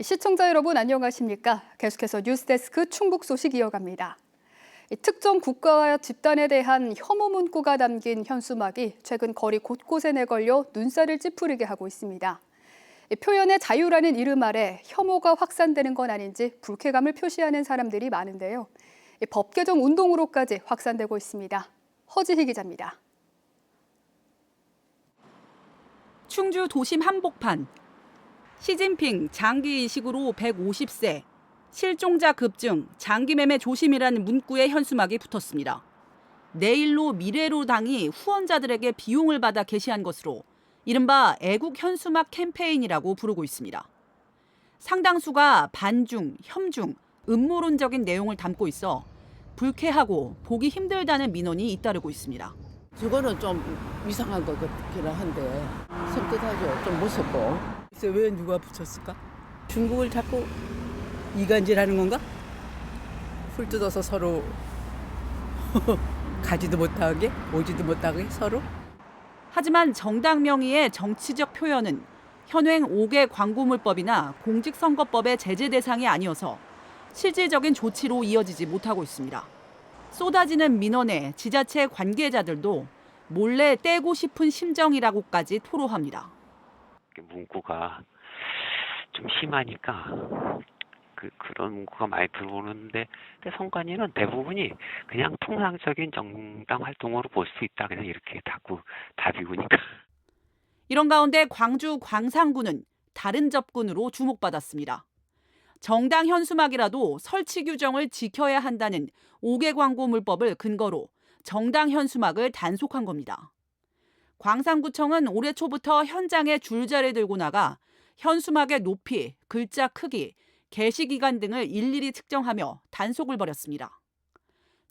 시청자 여러분 안녕하십니까? 계속해서 뉴스데스크 충북 소식 이어갑니다. 특정 국가와 집단에 대한 혐오 문구가 담긴 현수막이 최근 거리 곳곳에 내걸려 눈살을 찌푸리게 하고 있습니다. 표현의 자유라는 이름 아래 혐오가 확산되는 건 아닌지 불쾌감을 표시하는 사람들이 많은데요. 법 개정 운동으로까지 확산되고 있습니다. 허지희 기자입니다. 충주 도심 한복판. 시진핑 장기 이식으로 150세, 실종자 급증, 장기매매 조심이라는 문구의 현수막이 붙었습니다. 내일로 미래로 당이 후원자들에게 비용을 받아 게시한 것으로 이른바 애국 현수막 캠페인이라고 부르고 있습니다. 상당수가 반중, 혐중, 음모론적인 내용을 담고 있어 불쾌하고 보기 힘들다는 민원이 잇따르고 있습니다. 저거는 좀 이상한 것 같기는 한데 섬뜩하죠. 좀 무섭고. 글쎄 왜 누가 붙였을까? 중국을 자꾸 이간질하는 건가? 풀 뜯어서 서로 가지도 못하게 오지도 못하게 서로? 하지만 정당 명의의 정치적 표현은 현행 5개 광고물법이나 공직선거법의 제재 대상이 아니어서 실질적인 조치로 이어지지 못하고 있습니다. 쏟아지는 민원에 지자체 관계자들도 몰래 떼고 싶은 심정이라고까지 토로합니다. 문구가 좀 심하니까 그런 문구가 많이 들어오는데 선관위는 대부분이 그냥 통상적인 정당 활동으로 볼 수 있다. 그냥 이렇게 답이구니까. 이런 가운데 광주 광산구는 다른 접근으로 주목받았습니다. 정당 현수막이라도 설치 규정을 지켜야 한다는 5개 광고물법을 근거로 정당 현수막을 단속한 겁니다. 광산구청은 올해 초부터 현장에 줄자를 들고 나가 현수막의 높이, 글자 크기, 게시 기간 등을 일일이 측정하며 단속을 벌였습니다.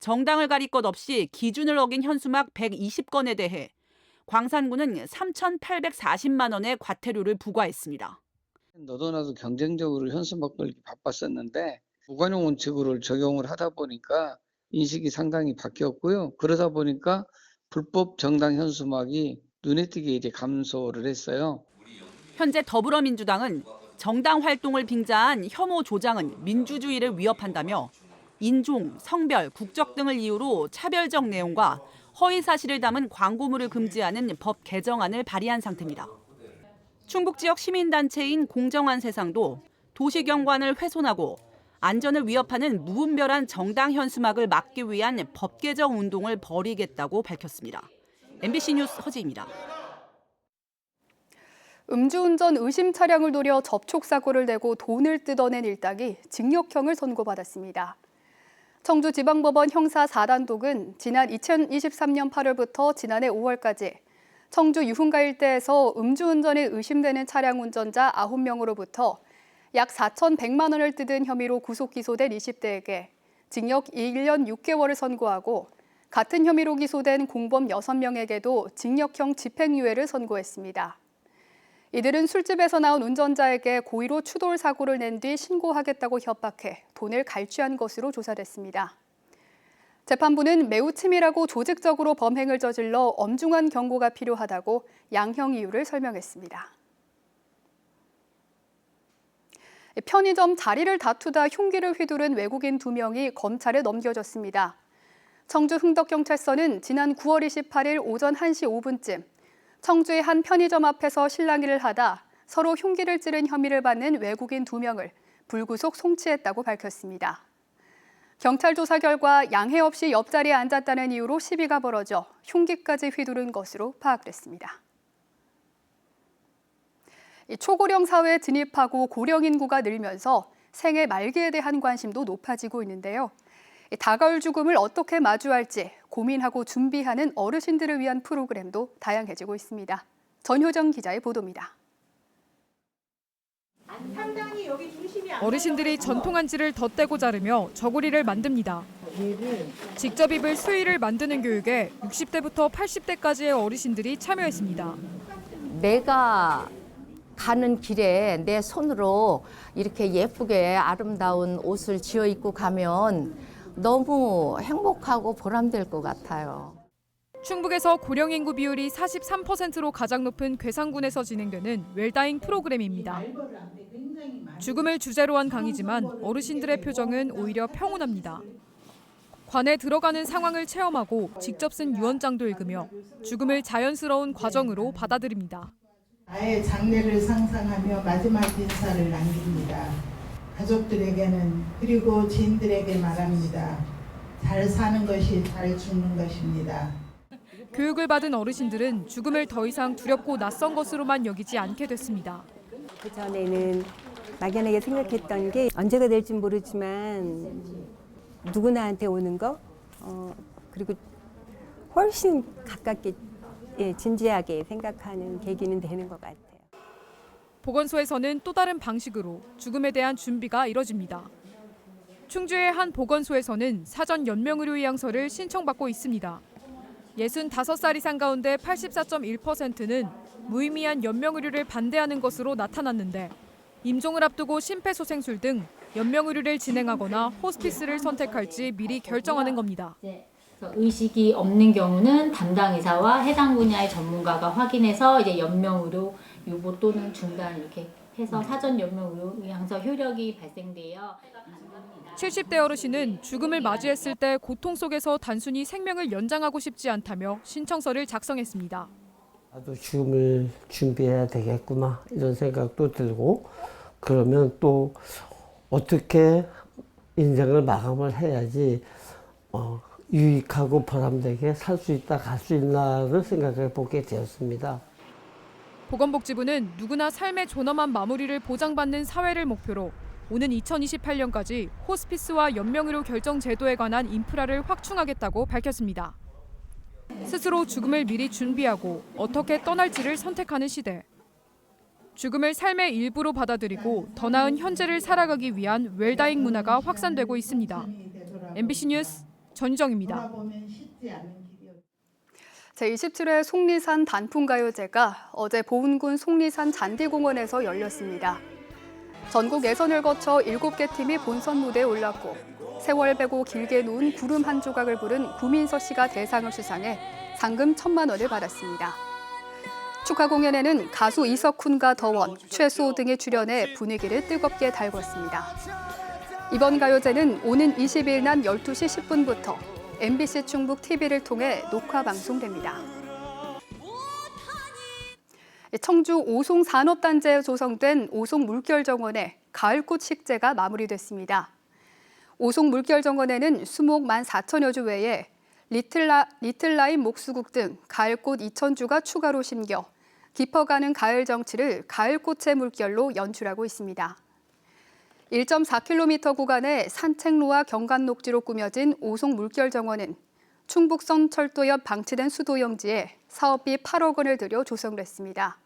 정당을 가릴 것 없이 기준을 어긴 현수막 120건에 대해 광산구는 3,840만 원의 과태료를 부과했습니다. 너도나도 경쟁적으로 현수막 걸기 바빴었는데 무관용 원칙을 적용을 하다 보니까 인식이 상당히 바뀌었고요. 그러다 보니까 불법 정당 현수막이 눈에 띄게 이제 감소를 했어요. 현재 더불어민주당은 정당 활동을 빙자한 혐오 조장은 민주주의를 위협한다며 인종, 성별, 국적 등을 이유로 차별적 내용과 허위 사실을 담은 광고물을 금지하는 법 개정안을 발의한 상태입니다. 충북 지역 시민단체인 공정한 세상도 도시경관을 훼손하고 안전을 위협하는 무분별한 정당 현수막을 막기 위한 법 개정 운동을 벌이겠다고 밝혔습니다. MBC 뉴스 허지입니다. 음주운전 의심 차량을 노려 접촉사고를 내고 돈을 뜯어낸 일당이 징역형을 선고받았습니다. 청주지방법원 형사 4단독은 지난 2023년 8월부터 지난해 5월까지 청주 유흥가 일대에서 음주운전에 의심되는 차량 운전자 9명으로부터 약 4,100만 원을 뜯은 혐의로 구속 기소된 20대에게 징역 1년 6개월을 선고하고 같은 혐의로 기소된 공범 6명에게도 징역형 집행유예를 선고했습니다. 이들은 술집에서 나온 운전자에게 고의로 추돌 사고를 낸 뒤 신고하겠다고 협박해 돈을 갈취한 것으로 조사됐습니다. 재판부는 매우 치밀하고 조직적으로 범행을 저질러 엄중한 경고가 필요하다고 양형 이유를 설명했습니다. 편의점 자리를 다투다 흉기를 휘두른 외국인 2명이 검찰에 넘겨졌습니다. 청주 흥덕경찰서는 지난 9월 28일 오전 1시 5분쯤 청주의 한 편의점 앞에서 실랑이를 하다 서로 흉기를 찌른 혐의를 받는 외국인 2명을 불구속 송치했다고 밝혔습니다. 경찰 조사 결과 양해 없이 옆자리에 앉았다는 이유로 시비가 벌어져 흉기까지 휘두른 것으로 파악됐습니다. 초고령 사회에 진입하고 고령 인구가 늘면서 생애 말기에 대한 관심도 높아지고 있는데요. 다가올 죽음을 어떻게 마주할지 고민하고 준비하는 어르신들을 위한 프로그램도 다양해지고 있습니다. 전효정 기자의 보도입니다. 어르신들이 전통 한지를 덧대고 자르며 저고리를 만듭니다. 직접 입을 수의를 만드는 교육에 60대부터 80대까지의 어르신들이 참여했습니다. 내가 가는 길에 내 손으로 이렇게 예쁘게 아름다운 옷을 지어 입고 가면 너무 행복하고 보람될 것 같아요. 충북에서 고령 인구 비율이 43%로 가장 높은 괴산군에서 진행되는 웰다잉 프로그램입니다. 죽음을 주제로 한 강의지만 어르신들의 표정은 오히려 평온합니다. 관에 들어가는 상황을 체험하고 직접 쓴 유언장도 읽으며 죽음을 자연스러운 과정으로 받아들입니다. 나의 장례를 상상하며 마지막 인사를 남깁니다. 가족들에게는 그리고 지인들에게 말합니다. 잘 사는 것이 잘 죽는 것입니다. 교육을 받은 어르신들은 죽음을 더 이상 두렵고 낯선 것으로만 여기지 않게 됐습니다. 그전에는 막연하게 생각했던 게 언제가 될지 모르지만 누구나한테 오는 거 그리고 훨씬 가깝게 진지하게 생각하는 계기는 되는 것 같아요. 보건소에서는 또 다른 방식으로 죽음에 대한 준비가 이뤄집니다. 충주의 한 보건소에서는 사전 연명의료의향서를 신청받고 있습니다. 65살 이상 가운데 84.1%는 무의미한 연명의료를 반대하는 것으로 나타났는데 임종을 앞두고 심폐소생술 등 연명의료를 진행하거나 호스피스를 선택할지 미리 결정하는 겁니다. 의식이 없는 경우는 담당 의사와 해당 분야의 전문가가 확인해서 이제 연명의료 유보 또는 중단 이렇게 해서 사전 연명의료 의향서 효력이 발생돼요. 70대 어르신은 죽음을 맞이했을 때 고통 속에서 단순히 생명을 연장하고 싶지 않다며 신청서를 작성했습니다. 나도 죽음을 준비해야 되겠구나 이런 생각도 들고 그러면 또 어떻게 인생을 마감을 해야지 유익하고 보람되게 살 수 있다 갈 수 있나를 생각해 보게 되었습니다. 보건복지부는 누구나 삶의 존엄한 마무리를 보장받는 사회를 목표로 오는 2028년까지 호스피스와 연명의료 결정 제도에 관한 인프라를 확충하겠다고 밝혔습니다. 스스로 죽음을 미리 준비하고 어떻게 떠날지를 선택하는 시대. 죽음을 삶의 일부로 받아들이고 더 나은 현재를 살아가기 위한 웰다잉 문화가 확산되고 있습니다. MBC 뉴스 전유정입니다. 제27회 속리산 단풍가요제가 어제 보은군 속리산 잔디공원에서 열렸습니다. 전국 예선을 거쳐 7개 팀이 본선 무대에 올랐고 세월 베고 길게 놓은 구름 한 조각을 부른 구민서 씨가 대상을 수상해 상금 1,000만 원을 받았습니다. 축하 공연에는 가수 이석훈과 더원, 최수호 등이 출연해 분위기를 뜨겁게 달궜습니다. 이번 가요제는 오는 20일 낮 12시 10분부터 MBC 충북 TV를 통해 녹화 방송됩니다. 청주 오송산업단지에 조성된 오송물결정원의 가을꽃 식재가 마무리됐습니다. 오송물결정원에는 수목 14,000여 주 외에 리틀라임 목수국 등 가을꽃 2,000주가 추가로 심겨 깊어가는 가을 정취를 가을꽃의 물결로 연출하고 있습니다. 1.4km 구간의 산책로와 경관 녹지로 꾸며진 오송물결정원은 충북선 철도 옆 방치된 수도용지에 사업비 8억 원을 들여 조성을 했습니다.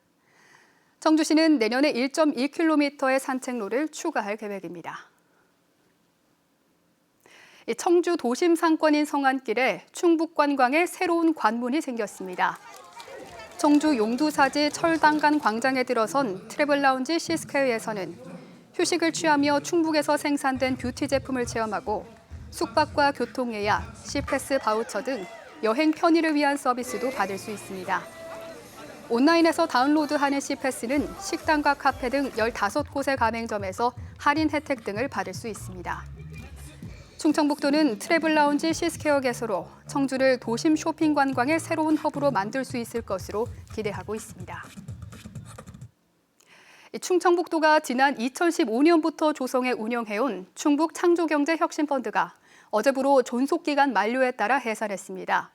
청주시는 내년에 1.2km의 산책로를 추가할 계획입니다. 청주 도심 상권인 성안길에 충북관광에 새로운 관문이 생겼습니다. 청주 용두사지 철당간 광장에 들어선 트래블라운지 시스퀘어에서는 휴식을 취하며 충북에서 생산된 뷰티 제품을 체험하고 숙박과 교통 예약, 시패스 바우처 등 여행 편의를 위한 서비스도 받을 수 있습니다. 온라인에서 다운로드하는 시패스는 식당과 카페 등 15곳의 가맹점에서 할인 혜택 등을 받을 수 있습니다. 충청북도는 트래블라운지 시스퀘어 개소로 청주를 도심 쇼핑 관광의 새로운 허브로 만들 수 있을 것으로 기대하고 있습니다. 충청북도가 지난 2015년부터 조성해 운영해온 충북 창조경제혁신펀드가 어제부로 존속기간 만료에 따라 해산했습니다.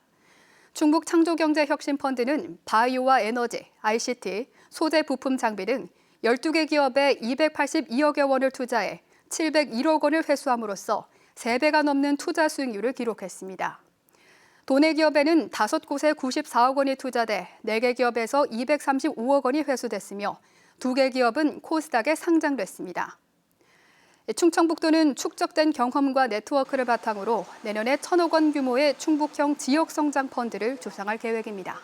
충북 창조경제혁신펀드는 바이오와 에너지, ICT, 소재 부품 장비 등 12개 기업에 282억여 원을 투자해 701억 원을 회수함으로써 3배가 넘는 투자 수익률을 기록했습니다. 도내 기업에는 5곳에 94억 원이 투자돼 4개 기업에서 235억 원이 회수됐으며 2개 기업은 코스닥에 상장됐습니다. 충청북도는 축적된 경험과 네트워크를 바탕으로 내년에 1,000억 원 규모의 충북형 지역성장펀드를 조성할 계획입니다.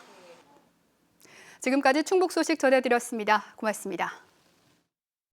지금까지 충북 소식 전해드렸습니다. 고맙습니다.